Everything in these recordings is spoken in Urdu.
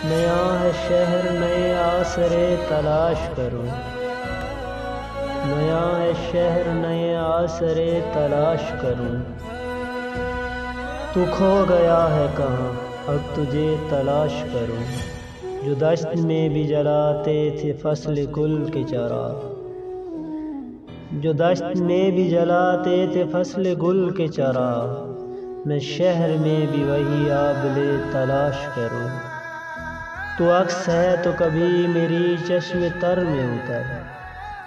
نیا ہے شہر نئے آسرے تلاش کروں، نیا ہے شہر نئے آسرے تلاش کروں۔ تو کھو گیا ہے کہاں اب تجھے تلاش کروں، جو دشت میں بھی جلاتے تھے فصل گل کے چراغ، جو دشت میں بھی جلاتے تھے فصل گل کے چراغ، میں شہر میں بھی وہی آبلے تلاش کروں۔ تو عکس ہے تو کبھی میری چشم تر میں اتر،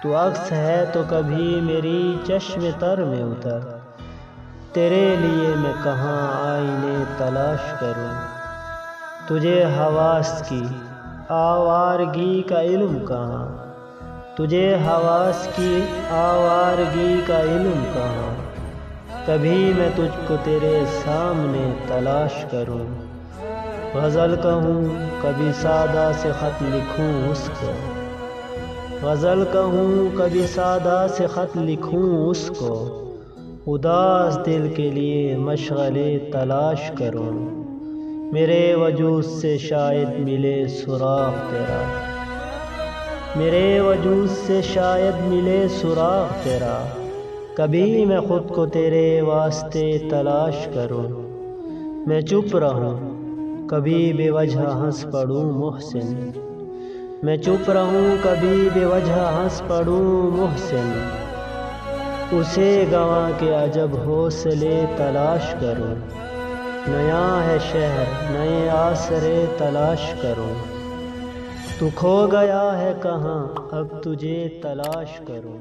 تو عکس ہے تو کبھی میری چشم تر میں اتر، تیرے لیے میں کہاں آئینے تلاش کروں۔ تجھے حواس کی آوارگی کا علم کہاں، تجھے حواس کی آوارگی کا علم کہاں، کبھی میں تجھ کو تیرے سامنے تلاش کروں۔ غزل کہوں کبھی سادہ سے خط لکھوں اس کو، غزل کہوں کبھی سادہ سے خط لکھوں اس کو، اداس دل کے لیے مشغلے تلاش کروں۔ میرے وجود سے شاید ملے سراغ تیرا، میرے وجود سے شاید ملے سراغ تیرا، کبھی میں خود کو تیرے واسطے تلاش کروں۔ میں چپ رہوں کبھی بے وجہ ہنس پڑوں محسن، میں چپ رہوں کبھی بے وجہ ہنس پڑوں محسن، اسے گنوا کے عجب حوصلے تلاش کروں۔ نیا ہے شہر نئے آسرے تلاش کروں، تو کھو گیا ہے کہاں اب تجھے تلاش کروں۔